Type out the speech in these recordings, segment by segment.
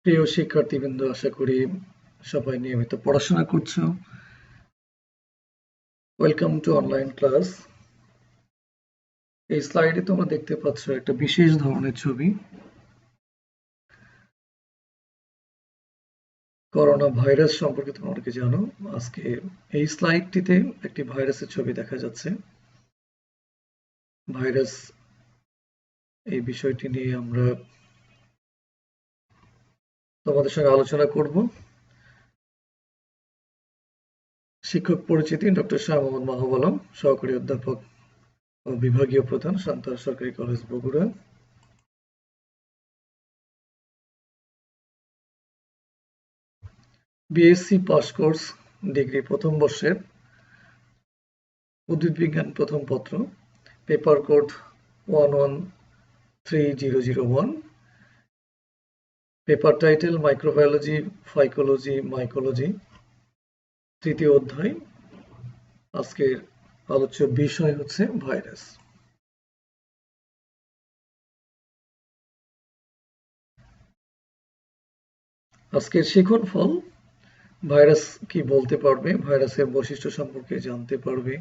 প্রিয় শিক্ষার্থীবৃন্দ, আশা করি সবাই নিয়মিত পড়াশোনা করছো। Welcome to online class. এই স্লাইডে তোমরা দেখতে পাচ্ছ একটা বিশেষ ধরনের ছবি। করোনা ভাইরাস সম্পর্কে তোমরা অনেকে জানো। আজকে এই স্লাইডটিতে একটি ভাইরাসের ছবি দেখা যাচ্ছে। ভাইরাস, এই বিষয়টি নিয়ে আমরা তোমাদের সঙ্গে আলোচনা করব। শিক্ষক পরিচিতি: ডক্টর শাহ মোহাম্মদ মাহবুব আলম, সহকারী অধ্যাপক ও বিভাগীয় প্রধান, সান্তাহার সরকারি college, Bogura. BSc pass course, degree প্রথম বর্ষের, উদ্ভিদ বিজ্ঞান প্রথম পত্র, paper code 113001, paper title microbiology, phycology, mycology, তৃতীয় অধ্যায়। আজকের আলোচ্য বিষয় হচ্ছে ভাইরাস। আজকের শিখন ফল: ভাইরাস কি বলতে পারবে, ভাইরাসের বৈশিষ্ট্য সম্পর্কে জানতে পারবে,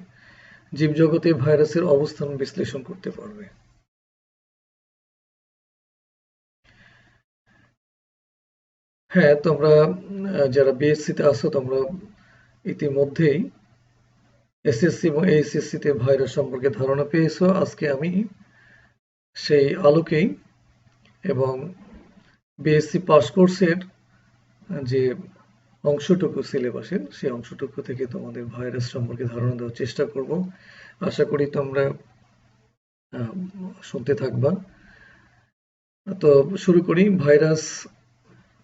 জীবজগতে ভাইরাসের অবস্থান বিশ্লেষণ করতে পারবে। হ্যাঁ, তোমরা যারা বিএসসিতে আছো, তোমরা ইতিমধ্যেই এসএসসি এবং এইচএসসিতে ভাইরাস সম্পর্কে ধারণা পেয়েছো। আজকে আমি সেই আলোকেই এবং বিএসসি পাস কোর্সের যে অংশটুকু সিলেবাসের, সেই অংশটুকু থেকে তোমাদের ভাইরাস সম্পর্কে ধারণা দেওয়ার চেষ্টা করব। আশা করি তোমরা শুনতে থাকবা। তো শুরু করি। ভাইরাস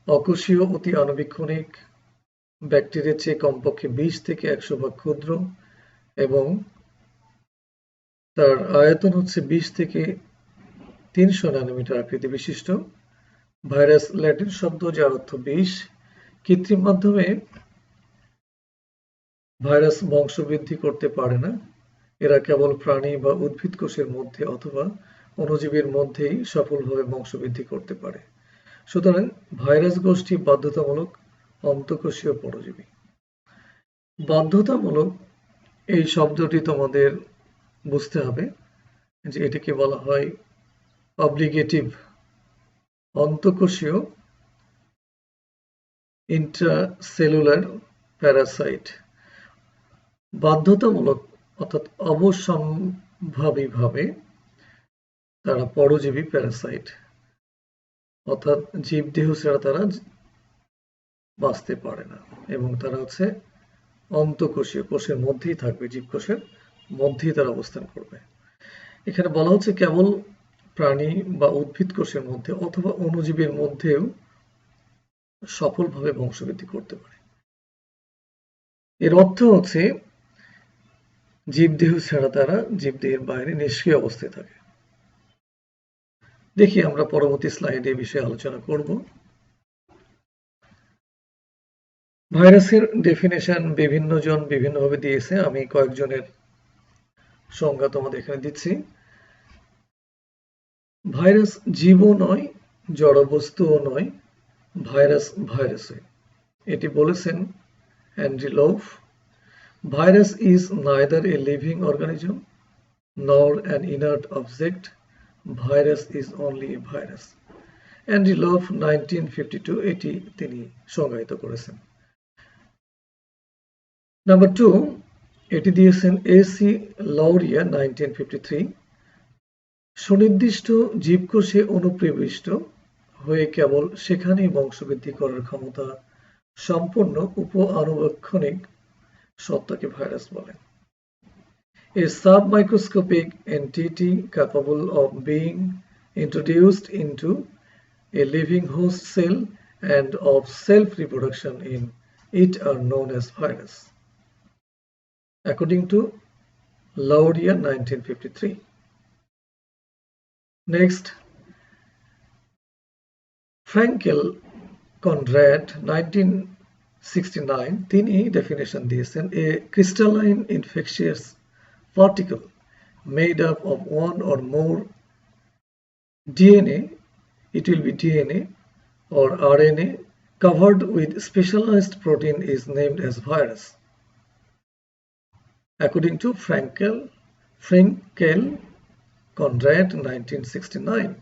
অকোষীয়, অতি আণুবীক্ষণিক, ব্যাকটেরিয়ার চেয়ে কমপক্ষে 20 থেকে 100 ভাগ ক্ষুদ্র এবং তার আয়তন হচ্ছে 20 থেকে 300 ন্যানোমিটার আকৃতি বিশিষ্ট। ভাইরাস ল্যাটিন শব্দ, যার অর্থ বিষ। কৃত্রিম মাধ্যমে ভাইরাস বংশবৃদ্ধি করতে পারে না। এরা কেবল প্রাণী বা উদ্ভিদ কোষের মধ্যে অথবা অণুজীবের মধ্যেই সফলভাবে বংশবৃদ্ধি করতে পারে। সুতরাং ভাইরাস গোষ্ঠী বাধ্যতামূলক অন্তঃকোষীয় পরজীবী। বাধ্যতামূলক, এই শব্দটি তোমাদের বুঝতে হবে যে এটিকে বলা হয় অব্লিগেটিভ অন্তঃকোষীয় ইন্ট্রাসেলুলার প্যারাসাইট। বাধ্যতামূলক অর্থাৎ অবশ্যম্ভাবীভাবে তারা পরজীবী প্যারাসাইট, অর্থাৎ জীবদেহ ছাড়া তারা বাঁচতে পারে না এবং তারা হচ্ছে অন্তঃকোষীয়, কোষের মধ্যেই থাকবে, জীবকোষের মধ্যেই তারা অবস্থান করবে। এখানে বলা হচ্ছে কেবল প্রাণী বা উদ্ভিদ কোষের মধ্যে অথবা অণুজীবের মধ্যেও সফলভাবে বংশবৃদ্ধি করতে পারে। এর অর্থ হচ্ছে জীবদেহ ছাড়া তারা জীবদেহের বাইরে নিষ্ক্রিয় অবস্থায় থাকে। দেখি আমরা পরবর্তী স্লাইডে এ বিষয়ে আলোচনা করব। ভাইরাসের ডেফিনেশন বিভিন্ন জন বিভিন্নভাবে দিয়েছে। আমি কয়েকজনের সংজ্ঞা তোমাদের এখানে দিচ্ছি। ভাইরাস জীবও নয়, জড়বস্তুও নয়, ভাইরাস ভাইরাসই। এটি বলেছেন Andrea love. Virus is neither a living organism nor an inert object. Virus is only a virus. Andrea love 1952 এটি তিনি সংজ্ঞায়িত করেছেন। নাম্বার 2, এটি দিয়েছেন এসি লাউরিয়া 1953। সুনির্দিষ্ট জীবকোষে অনুপ্রবিষ্ট হয়ে কেবল সেখানেই বংশবৃদ্ধি করার ক্ষমতা সম্পন্ন উপ-আণুবীক্ষণিক সত্তাকে ভাইরাস বলে। A submicroscopic entity capable of being introduced into a living host cell and of self-reproduction in it are known as virus, according to Lauria 1953. Next, Frankel Conrad 1969 তিনি definition দিয়েছেন a crystalline infectious particle made up of one or more DNA, it will be DNA, or RNA covered with specialized protein is named as virus. According to Frankel Conrad 1969,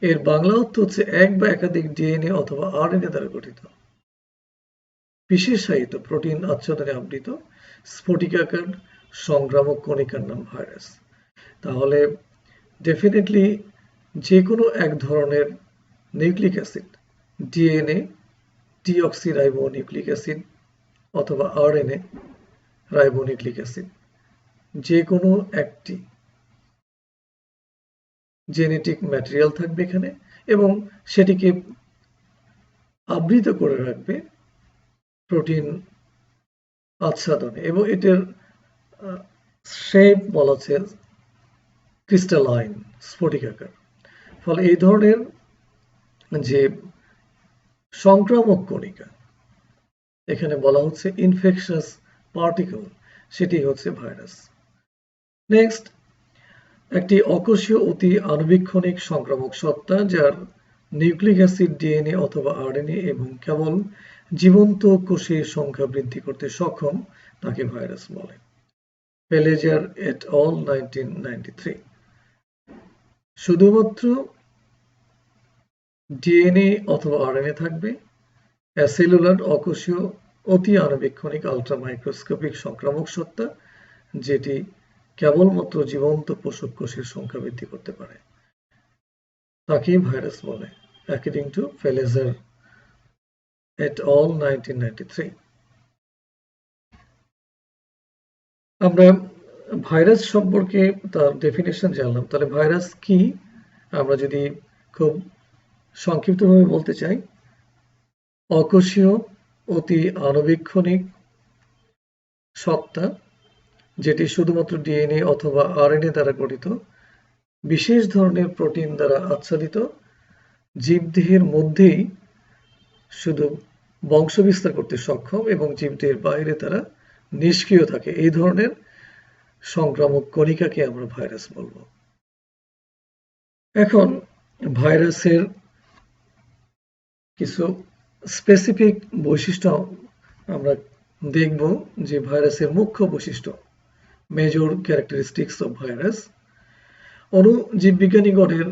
এর বাংলা অর্থ হচ্ছে এক বা একাধিক DNA অথবা RNA দ্বারা গঠিত বিশেষায়িত প্রোটিন আচ্ছাদনে আবৃত স্ফটিকাকার সংক্রামক কণিকার নাম ভাইরাস। তাহলে ডেফিনেটলি যে কোনো এক ধরনের nucleic acid, DNA deoxyribonucleic acid অথবা আরএনএ রাইবোনিউক্লিক অ্যাসিড, যে কোনো একটি জেনেটিক ম্যাটেরিয়াল থাকবে এখানে এবং সেটিকে আবৃত করে রাখবে প্রোটিন আচ্ছাদনে এবং এটার শেপ বলা হচ্ছে ক্রিস্টালাইন, স্ফটিকাকার। ফলে এই ধরনের যে সংক্রামক কণিকা এখানে বলা হচ্ছে ইনফেকশাস পার্টিকেল, সেটি হচ্ছে ভাইরাস। নেক্সট, একটি অকোষীয় অতি আণুবীক্ষণিক সংক্রামক সত্তা যার নিউক্লিক অ্যাসিড, ডিএনএ অথবা আরএনএ এবং কেবল জীবন্ত কোষের সংখ্যা বৃদ্ধি করতে সক্ষম তাকে ভাইরাস বলে। পেলেজার এট অল 1993। শুধুমাত্র ডিএনএ অথবা আরএনএ থাকবে, অ্যাসেলুলার অকোষীয় অতি আণুবীক্ষণিক আল্ট্রা মাইক্রোস্কোপিক সংক্রামক সত্তা যেটি কেবলমাত্র জীবন্ত পোষক কোষের সংখ্যা বৃদ্ধি করতে পারে তাকেই ভাইরাস বলে, অ্যাকর্ডিং টু পেলেজার এট অল 1993। আমরা ভাইরাস সম্পর্কে তার ডেফিনেশন জানলাম। তাহলে ভাইরাস কি আমরা যদি খুব সংক্ষিপ্তভাবে বলতে চাই, অকোষীয় অতি আণুবীক্ষণিক সত্তা যেটি শুধুমাত্র ডিএনএ অথবা আরএনএ দ্বারা গঠিত, বিশেষ ধরনের প্রোটিন দ্বারা আচ্ছাদিত, জীবদেহের মধ্যেই শুধু বংশবিস্তার করতে সক্ষম এবং জীবদেহের বাইরে তারা নিষ্ক্রিয় থাকে, এই ধরনের সংক্রামক কণিকাকে আমরা ভাইরাস বলবো। এখন ভাইরাসের কিছু স্পেসিফিক বৈশিষ্ট্য আমরা দেখব, যে ভাইরাসের মুখ্য বৈশিষ্ট্য, মেজর ক্যারেক্টারিস্টিক্স অফ ভাইরাস। অণুজীববিজ্ঞানীগণের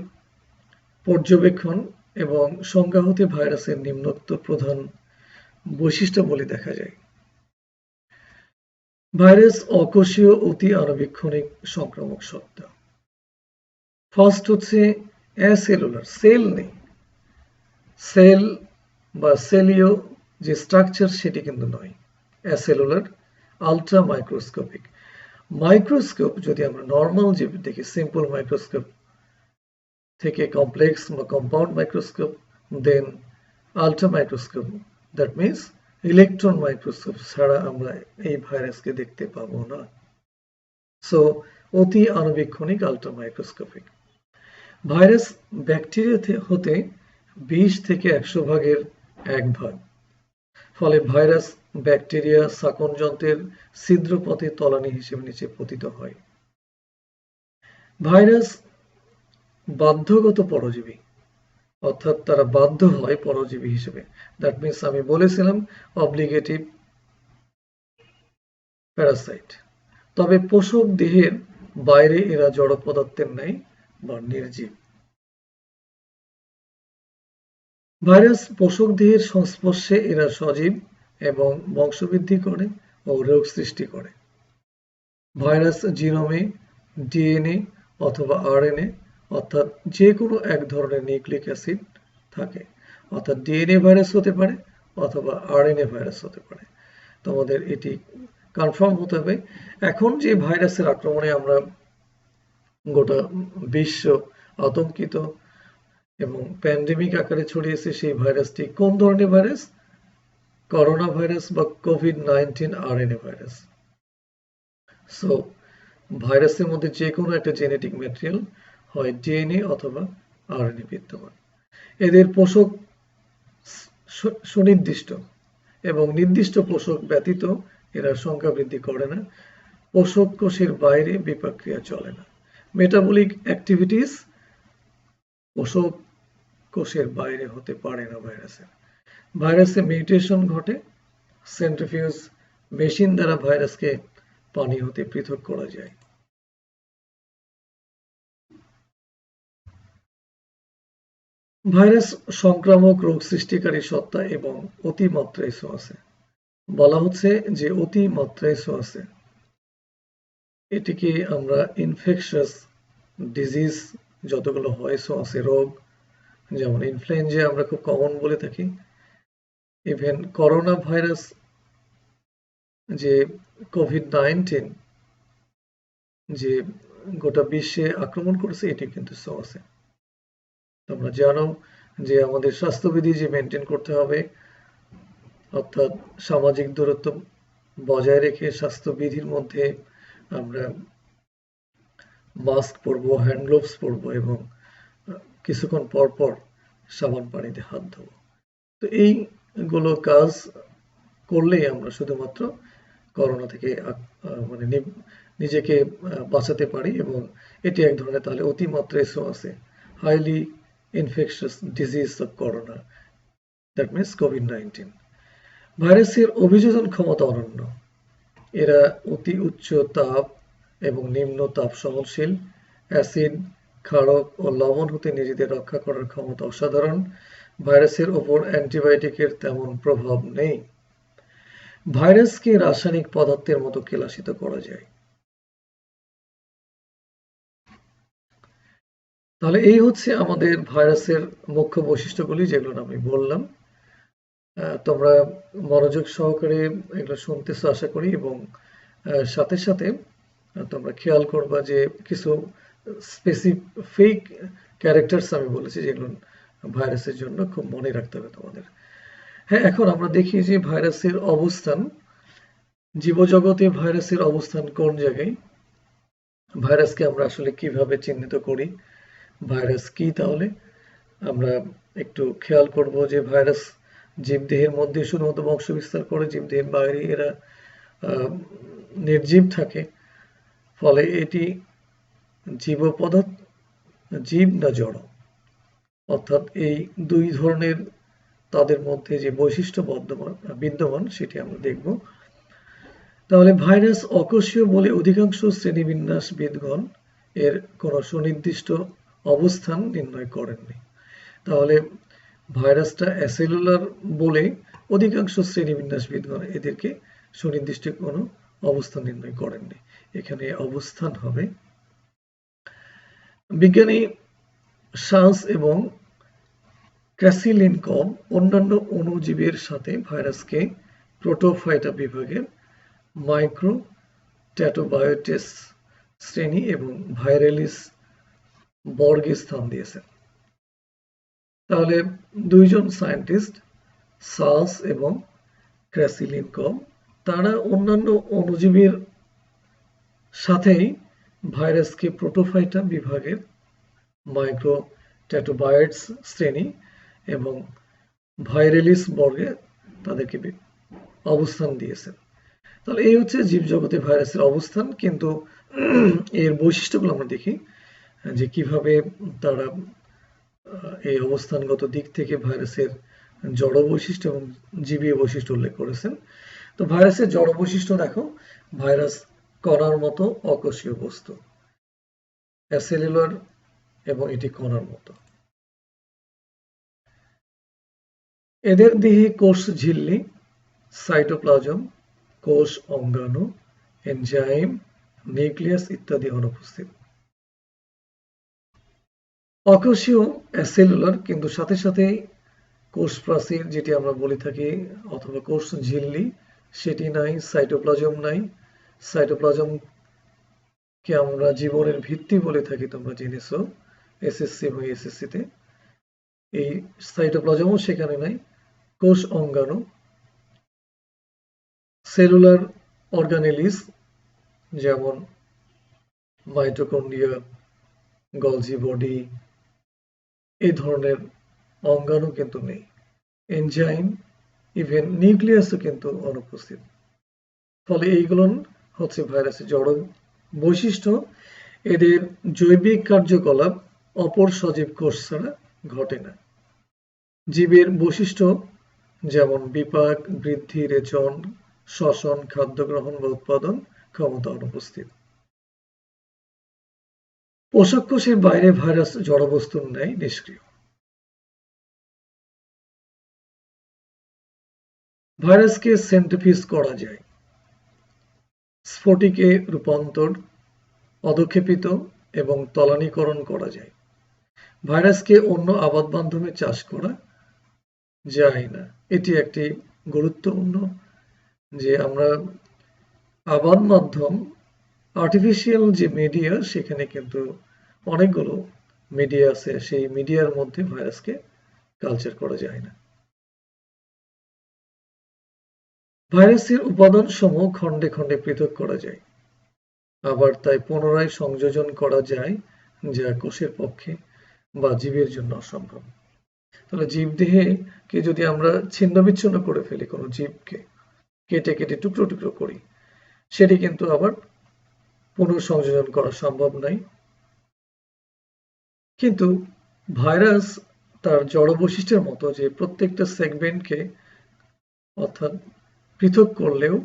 পর্যবেক্ষণ এবং সংজ্ঞা হতে ভাইরাসের নিম্নোক্ত প্রধান বৈশিষ্ট্যাবলী দেখা যায়। ভাইরাস অকোষীয় অতি আণুবীক্ষণিক সংক্রামক সত্তা। ফার্স্ট হচ্ছে অ্যাসেলুলার, সেল নেই, সেল বা সেলীয় যে স্ট্রাকচার সেটি কিন্তু নয়, অ্যাসেলুলার, আলট্রা মাইক্রোস্কোপিক। মাইক্রোস্কোপ যদি আমরা নর্মাল যে দেখি, সিম্পল মাইক্রোস্কোপ থেকে কমপ্লেক্স বা compound microscope, then ultra microscope, that means electron microscope ছাড়া আমরা এই ভাইরাসকে দেখতে পাবো না। সো অতি আণুবীক্ষণিক আলট্রা মাইক্রোস্কোপিক। ভাইরাস ব্যাকটেরিয়া হতে 20 থেকে 100 ভাগের 1 ভাগ। ফলে ভাইরাস ব্যাকটেরিয়া শাকন যন্ত্রের ছিদ্রপথে তলানি হিসেবে নিচে পতিত হয়। ভাইরাস বাধ্যগত পরজীবী, অর্থাৎ তারা বাধ্য হয় পরজীবী হিসেবে। দ্যাট মিনস আমি বলেছিলাম অব্লিগেটিভ প্যারাসাইট। তবে পোষক দেহের বাইরে এরা জড় পদার্থের ন্যায় বা নির্জীব। ভাইরাস পোষক দেহের সংস্পর্শে এরা সজীব এবং বংশবৃদ্ধি করে ও রোগ সৃষ্টি করে। ভাইরাস জিনোমে ডিএনএ অথবা আরএনএ অর্থাৎ যে কোনো এক ধরনের নিউক্লিক অ্যাসিড থাকে, অর্থাৎ ডিএনএ ভাইরাস হতে পারে অথবা আরএনএ ভাইরাস হতে পারে। তোমাদের এটি কনফার্ম হতে হবে। এখন যে ভাইরাসের আক্রমণে আমরা গোটা বিশ্ব আতঙ্কিত এবং প্যান্ডেমিক আকারে ছড়িয়েছে, সেই ভাইরাসটি কোন ধরনের ভাইরাস? করোনা ভাইরাস বা কোভিড-19 আরএনএ ভাইরাস। সো ভাইরাসের মধ্যে যে কোনো একটা জেনেটিক ম্যাটেরিয়াল হয় ডিএনএ অথবা আরএনএ বিদ্যমান। এদের পোষক সুনির্দিষ্ট এবং নির্দিষ্ট পোষক ব্যতীত এরা সংখ্যা বৃদ্ধি করে না। পোষক কোষের বাইরে বিপাক ক্রিয়া চলে না। মেটাবলিক অ্যাক্টিভিটিস পোষক কোষের বাইরে হতে পারে না ভাইরাসে মিউটেশন ঘটে। সেন্ট্রিফিউজ মেশিন দ্বারা ভাইরাসকে পানি হতে পৃথক করা যায়। ভাইরাস সংক্রামক রোগ সৃষ্টিকারী সত্তা এবং অতিমাত্রায় ছোঁয়াচে। বলা হচ্ছে যে অতিমাত্রায় ছোঁয়াচে এটিকে আমরা ইনফেকশাস ডিজিজ যতগুলো হয় ছোঁয়াচে রোগ, যেমন ইনফ্লুয়েঞ্জা আমরা খুব কমন বলে থাকি। ইভেন করোনা ভাইরাস যে কোভিড-19 যে গোটা বিশ্বে আক্রমণ করেছে এটি কিন্তু ছোঁয়াচে। তোমরা জানো যে আমাদের স্বাস্থ্যবিধি যে মেনটেন করতে হবে, অর্থাৎ সামাজিক দূরত্ব বজায় রেখে স্বাস্থ্যবিধির মধ্যে আমরা মাস্ক পরবো, হ্যান্ড গ্লোভস পরবো এবং কিছুক্ষণ পর পর সাবান পানিতে হাত ধোবো। তো এইগুলো কাজ করলেই আমরা শুধুমাত্র করোনা থেকে মানে নিজেকে বাঁচাতে পারি এবং এটি এক ধরনের তাহলে অতিমাত্রায় ছোঁয়াচে highly infectious disease of corona, that means COVID-19. ভাইরাসের অভিযোজন ক্ষমতা অনন্য। এরা অতি উচ্চ তাপ এবং নিম্ন তাপ সহনশীল, অ্যাসিড, ক্ষারক ও লবণ হতে নিজেদের রক্ষা করার ক্ষমতা অসাধারণ। ভাইরাসের ওপর অ্যান্টিবায়োটিকের তেমন প্রভাব নেই। ভাইরাসকে রাসায়নিক পদার্থের মতো কেলাসিত করা যায়। তাহলে এই হচ্ছে আমাদের ভাইরাসের মুখ্য বৈশিষ্ট্যগুলি, যেগুলো আমি বললাম। তোমরা মনোযোগ সহকারে এগুলো শুনতেছো আশা করি, এবং সাথে সাথে তোমরা খেয়াল করবা যে কিছু স্পেসিফিক ক্যারেক্টার্স আমি বলেছি যেগুলো ভাইরাসের জন্য খুব মনে রাখতে হবে তোমাদের। হ্যাঁ, এখন আমরা দেখি যে ভাইরাসের অবস্থান, জীবজগতে ভাইরাসের অবস্থান কোন জায়গায়, ভাইরাসকে আমরা আসলে কিভাবে চিহ্নিত করি, ভাইরাস কি, তাহলে আমরা একটু খেয়াল করব যে ভাইরাস জীবদেহের মধ্যে শুধুমাত্র বংশ বিস্তার করে, জীবদেহের বাইরে এরা নির্জীব থাকে। ফলে এটি জীব পদার্থ, জীব না জড়, অর্থাৎ এই দুই ধরনের তাদের মধ্যে যে বৈশিষ্ট্য বিদ্যমান সেটি আমরা দেখব। তাহলে ভাইরাস অকোষীয় বলে অধিকাংশ শ্রেণীবিন্যাসবিদগণ এর কোনো সুনির্দিষ্ট অবস্থান নির্ণয় করেননি। তাহলে ভাইরাসটা অ্যাসেলুলার বলে অধিকাংশ শ্রেণীবিন্যাসবিদগণ এদেরকে সুনির্দিষ্ট কোনো অবস্থান নির্ণয় করেননি। এখানে অবস্থান হবে বিজ্ঞানী শান্স এবং ক্র্যাসিলিনকভ অন্যান্য অণুজীবের সাথে ভাইরাসকে প্রোটোফাইটা বিভাগের মাইক্রোট্যাটোবায়োটেস শ্রেণী এবং ভাইরালিস বর্গে স্থান দিয়েছেন। তাহলে দুইজন সায়েন্টিস্ট শান্স এবং ক্র্যাসিলিনকভ তারা অন্যান্য অণুজীবের সাথেই ভাইরাসকে প্রোটোফাইটা বিভাগের মাইক্রোট্যাটোবায়োটস শ্রেণী এবং ভাইরালিস বর্গে তাদেরকে অবস্থান দিয়েছেন। তাহলে এই হচ্ছে জীবজগতে ভাইরাসের অবস্থান, কিন্তু এর বৈশিষ্ট্যগুলো আমরা দেখি যে কিভাবে তারা এই অবস্থানগত দিক থেকে ভাইরাসের জড় বৈশিষ্ট্য এবং জীবীয় বৈশিষ্ট্য উল্লেখ করেছেন। তো ভাইরাসের জড় বৈশিষ্ট্য দেখো, ভাইরাস কণার মতো অকোষীয় বস্তু, অ্যাসেলুলার, এবং এটি কণার মতো। এদের দেহে কোষ ঝিল্লি, সাইটোপ্লাজম, কোষ অঙ্গাণু, এনজাইম, নিউক্লিয়াস ইত্যাদি অনুপস্থিত। অকোষীয় অ্যাসেলুলার, কিন্তু সাথে সাথে কোষ প্রাচীর যেটি আমরা বলে থাকি অথবা কোষ ঝিল্লি সেটি নাই, সাইটোপ্লাজম নাই। সাইটোপ্লাজমকে আমরা জীবনের ভিত্তি বলে থাকি, তোমরা জেনেছো এসএসসি এবং এসএসসিতে। এই সাইটোপ্লাজমও সেখানে নাই। কোষ অঙ্গাণু, সেলুলার অর্গানেলিস যেমন মাইটোকন্ড্রিয়া, গলজি বডি, এই ধরনের অঙ্গাণু কিন্তু নেই। এনজাইম, ইভেন নিউক্লিয়াসও কিন্তু অনুপস্থিত। ফলে এইগুলো হচ্ছে ভাইরাসের জড় বৈশিষ্ট্য। এদের জৈবিক কার্যকলাপ অপর সজীব কোষ ছাড়া ঘটে না। জীবের বৈশিষ্ট্য যেমন বিপাক, বৃদ্ধি, রেচন, শ্বসন, খাদ্য গ্রহণ বা উৎপাদন ক্ষমতা অনুপস্থিত। পোষক কোষের বাইরে ভাইরাস জড়বস্তুর ন্যায় নিষ্ক্রিয়। ভাইরাসকে সেন্ট্রিফিউজ করা যায়, স্ফটিকে রূপান্তর, অধঃক্ষেপিত এবং তলানীকরণ করা যায়। ভাইরাসকে অন্য আবাদ মাধ্যমে চাষ করা যায় না। এটি একটি গুরুত্বপূর্ণ যে আমরা আবাদ মাধ্যম আর্টিফিশিয়াল যে মিডিয়া সেখানে কিন্তু অনেকগুলো মিডিয়া আছে, সেই মিডিয়ার মধ্যে ভাইরাসকে কালচার করা যায় না। ভাইরাসের উপাদান সমূহ খণ্ডে খণ্ডে পৃথক করা যায়, আবার তাই পুনরায় সংযোজন করা যায়, যা কোষের পক্ষে বা জীবের জন্য অসম্ভব। তাহলে জীবদেহে কে যদি আমরা ছিন্ন বিচ্ছিন্ন করে ফেলি, কোনো জীবকে কেটে কেটে টুকরো টুকরো করি, সেটি কিন্তু আবার পুনঃসংযোজন করা সম্ভব নয়। কিন্তু ভাইরাস তার জড় বৈশিষ্ট্যের মতো যে প্রত্যেকটা সেগমেন্টকে অর্থাৎ পৃথক করলেও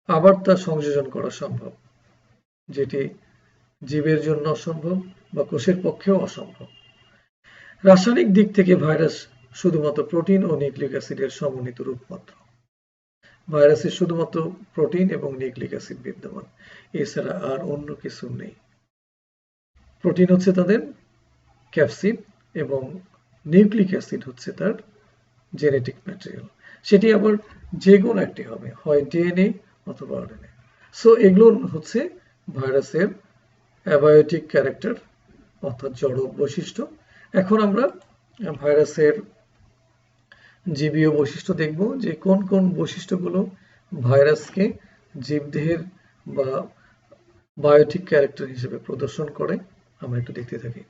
আবার তা সংযোজন করা সম্ভব, যেটি জীবের জন্য অসম্ভব বা কোষের পক্ষেও অসম্ভব। রাসায়নিক দিক থেকে ভাইরাস শুধুমাত্র প্রোটিন ও নিউক্লিক অ্যাসিডের সমন্বিত রূপ মাত্র। ভাইরাসে শুধুমাত্র প্রোটিন এবং নিউক্লিক অ্যাসিড বিদ্যমান, এছাড়া আর অন্য কিছু নেই। প্রোটিন হচ্ছে তাদের ক্যাপসিড এবং নিউক্লিক অ্যাসিড হচ্ছে তার জেনেটিক ম্যাটেরিয়াল। সেটি আবার যে কোনো একটি হবে, হয় ডিএনএ অথবা আরএনএ। সো এগুলো হচ্ছে ভাইরাসের অ্যাবায়োটিক ক্যারেক্টার অর্থাৎ জড় বৈশিষ্ট্য। এখন আমরা ভাইরাসের জীবীয় বৈশিষ্ট্য দেখব, যে কোন কোন বৈশিষ্ট্যগুলো ভাইরাসকে জীবদেহের বা বায়োটিক ক্যারেক্টার হিসেবে প্রদর্শন করে। আমরা একটু দেখতে থাকি।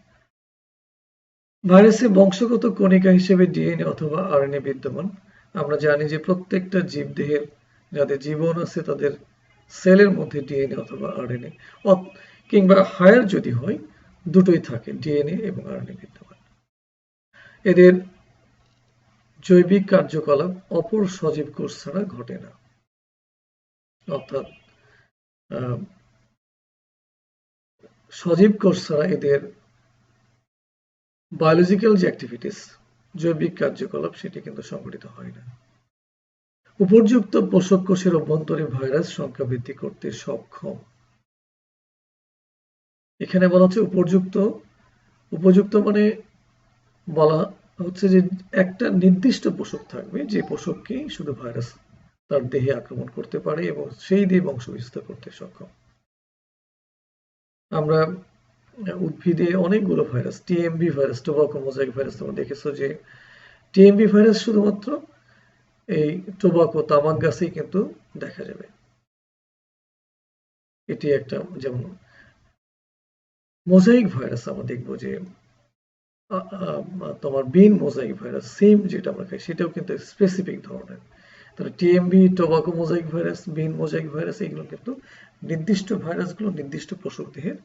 ভাইরাসে বংশগত কণিকা হিসেবে ডিএনএ অথবা আরএনএ বিদ্যমান। আমরা জানি যে প্রত্যেকটা জীবদেহের যাদের জীবন আছে তাদের সেলের মধ্যে ডিএনএ অথবা আরএনএ কিংবা হায়ার যদি হয় দুটোই থাকে, ডিএনএ এবং আরএনএ বিদ্যমান। এদের জৈবিক কার্যকলাপ অপর সজীব কোষ ছাড়া ঘটে না, অর্থাৎ সজীব কোষ ছাড়া এদের বায়োলজিক্যাল যে অ্যাক্টিভিটিস, জৈবিক কার্যকলাপ, সেটি কিন্তু সংঘটিত হয় না। উপর্যুক্ত পোষক কোষের অভ্যন্তরে ভাইরাস সংখ্যা বৃদ্ধি করতে সক্ষম। এখানে বলা হচ্ছে উপযুক্ত। উপযুক্ত মানে বলা হচ্ছে যে একটা নির্দিষ্ট পোষক থাকবে, যে পোষককে শুধু ভাইরাস তার দেহে আক্রমণ করতে পারে এবং সেই দিয়ে বংশ বিস্তার করতে সক্ষম। আমরা উদ্ভিদে অনেকগুলো virus, TMV virus, tobacco mosaic virus, তোমরা দেখেছো যে টিএমভি ভাইরাস শুধুমাত্র এই টোবাকো তামাক গাছেই কিন্তু দেখা যাবে। এটি একটা, যেমন মোজাইক ভাইরাস আমরা দেখবো যে তোমার বিন মোজাইক ভাইরাস, সেম যেটা আমরা খাই সেটাও কিন্তু স্পেসিফিক ধরনের। তাহলে টিএমভি, টোবাকো মোজাইক ভাইরাস, বিন মোজাইক ভাইরাস, এগুলো কিন্তু নির্দিষ্ট ভাইরাসগুলো নির্দিষ্ট পোষক দেহের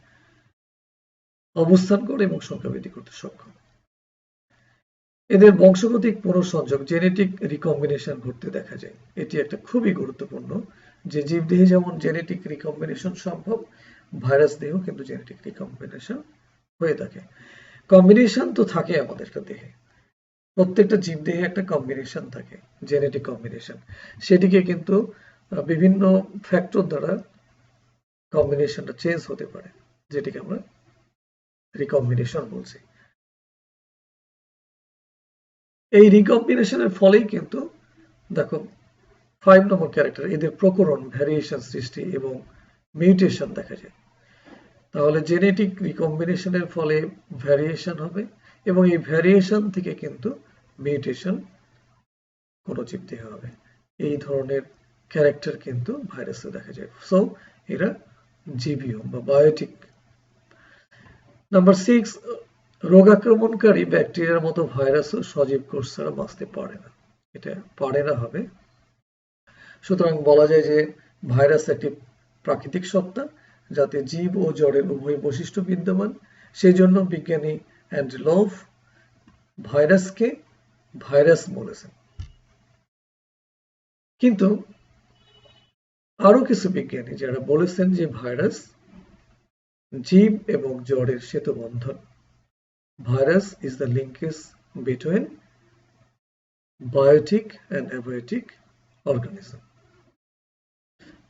অবস্থান করে এবং সংখ্যা বৃদ্ধি করতে সক্ষম। এদের বংশগতিক পুনঃসংযোগ, জেনেটিক রিকম্বিনেশন ঘটতে দেখা যায়। এটি একটা খুবই গুরুত্বপূর্ণ, যে জীবদেহে যেমন জেনেটিক রিকম্বিনেশন সম্ভব, ভাইরাস দেহেও কিন্তু জেনেটিক রিকম্বিনেশন হয়ে থাকে। কম্বিনেশন তো থাকে আমাদের দেহে, প্রত্যেকটা জীবদেহে একটা কম্বিনেশন থাকে, জেনেটিক কম্বিনেশন। সেটিকে কিন্তু বিভিন্ন ফ্যাক্টর দ্বারা কম্বিনেশনটা চেঞ্জ হতে পারে, যেটিকে আমরা রিকম্বিনেশন বলছি। এই রিকম্বিনেশনের ফলেই কিন্তু দেখো 5 নম্বর ক্যারেক্টার, এদের প্রকরণ, ভ্যারিয়েশন সৃষ্টি এবং মিউটেশন দেখা যায়। তাহলে জেনেটিক রিকম্বিনেশনের ফলে ভ্যারিয়েশন হবে এবং এই ভ্যারিয়েশন থেকে কিন্তু মিউটেশন কোনো জীবদেহে হবে। এই ধরনের ক্যারেক্টার কিন্তু ভাইরাসে দেখা যায়। সো এরা জীবীয় বা বায়োটিক। নাম্বার 6, রোগ আক্রমণকারী ব্যাকটেরিয়ার মতো ভাইরাসও সজীব কোষ ছাড়া বাঁচতে পারে না। এটা পারে না হবে। সুতরাং বলা যায় যে ভাইরাস একটি প্রাকৃতিক সত্তা, যাতে জীব ও জড়ের উভয় বৈশিষ্ট্য বিদ্যমান। সেই জন্য বিজ্ঞানী অ্যান্ড্রু লভ ভাইরাসকে ভাইরাস বলেছেন। কিন্তু আরো কিছু বিজ্ঞানী যারা বলেছেন যে ভাইরাস জীব এবং জড়ের সেতুবন্ধন। Virus is the linkage between biotic and abiotic organism.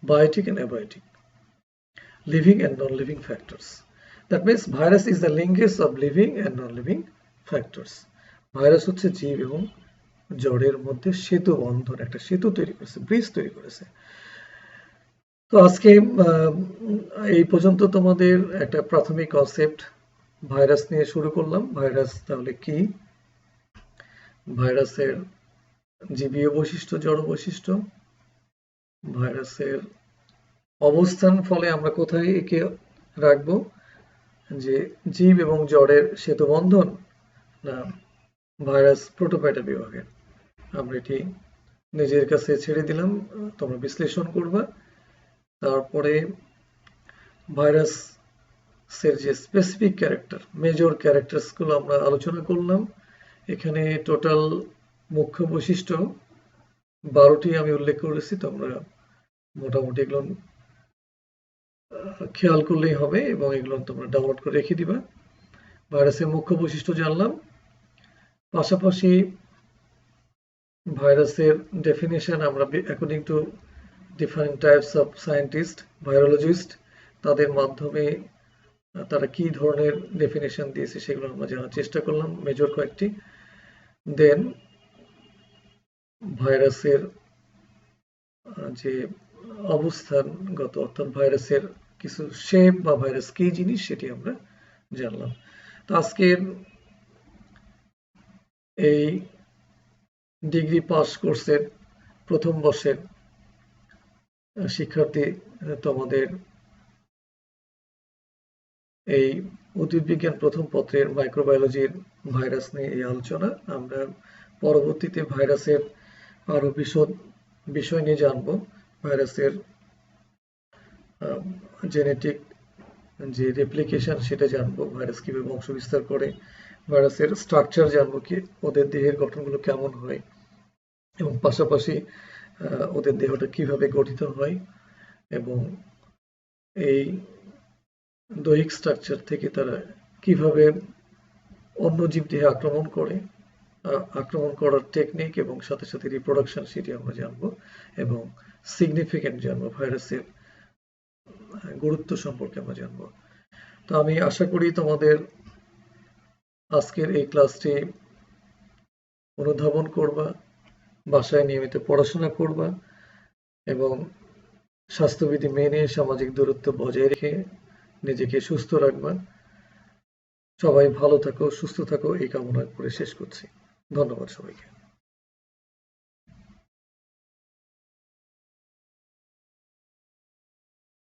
Biotic and abiotic, living and non-living factors. That means virus is the linkage of living and non-living factors. Virus হচ্ছে জীব এবং জড়ের মধ্যে সেতু বন্ধন, একটা সেতু তৈরি করেছে, ব্রিজ তৈরি করেছে। তো আজকে এই পর্যন্ত তোমাদের একটা প্রাথমিক কনসেপ্ট ভাইরাস নিয়ে শুরু করলাম। ভাইরাস তাহলে কি, ভাইরাসের জীবীয় বৈশিষ্ট্য, জড় বৈশিষ্ট্য, ভাইরাসের অবস্থান, ফলে আমরা কোথায় একে রাখবো, যে জীব এবং জড়ের সেতুবন্ধন না ভাইরাস প্রোটোপাইটা বিভাগে। আমরা এটি নিজের কাছে ছেড়ে দিলাম, তোমরা বিশ্লেষণ করবা। তারপরে ভাইরাসের যে স্পেসিফিক ক্যারেক্টার, মেজর ক্যারেক্টার্স গুলো আমরা আলোচনা করলাম। এখানে টোটাল মুখ্য বৈশিষ্ট্য 12টি আমি উল্লেখ করেছি, তোমরা মোটামুটি এগুলো খেয়াল করলেই হবে এবং এগুলো তোমরা ডাউনলোড করে রেখে দিবা। ভাইরাসের মুখ্য বৈশিষ্ট্য জানলাম, পাশাপাশি ভাইরাসের ডেফিনেশন আমরা according to different types of scientist, virologist, তাদের মাধ্যমে তারা কি ধরনের ডেফিনেশন দিয়েছে সেগুলো আমরা জানার চেষ্টা করলাম, মেজর কয়েকটি। দেন ভাইরাসের যে অবস্থানগত, অর্থাৎ ভাইরাসের কিছু শেপ বা ভাইরাস কি জিনিস সেটি আমরা জানলাম। তো আজকের এই ডিগ্রি পাস কোর্সের প্রথম বর্ষের শিক্ষার্থী, তোমাদের এই উদ্ভিদবিজ্ঞান প্রথম পত্রের মাইক্রোবায়োলজির ভাইরাস নিয়ে এই আলোচনা। আমরা পরবর্তীতে ভাইরাসের আরো বিশদ বিষয় নিয়ে জানবো। ভাইরাসের জেনেটিক যে রেপ্লিকেশন সেটা জানবো, ভাইরাস কিভাবে বংশ বিস্তার করে, ভাইরাসের স্ট্রাকচার জানবো, কি ওদের দেহের গঠনগুলো কেমন হয়, এবং পাশাপাশি ওদের দেহটা কিভাবে গঠিত হয়, এবং এই দৈহিক স্ট্রাকচার থেকে তারা কিভাবে অন্য জীব দেহে আক্রমণ করে, আক্রমণ করার টেকনিক এবং সাথে সাথে রিপ্রোডাকশন সেটি আমরা জানবো, এবং সিগনিফিকেন্ট জানবো, ভাইরাসের গুরুত্ব সম্পর্কে আমরা জানবো। তো আমি আশা করি তোমাদের আজকের এই ক্লাসটি অনুধাবন করবা, বাসায় নিয়মিত পড়াশোনা করবা এবং স্বাস্থ্যবিধি মেনে সামাজিক দূরত্ব বজায় রেখে নিজেকে সুস্থ রাখবা। সবাই ভালো থাকো, সুস্থ থাকো, এই কামনা করে শেষ করছি। ধন্যবাদ সবাইকে।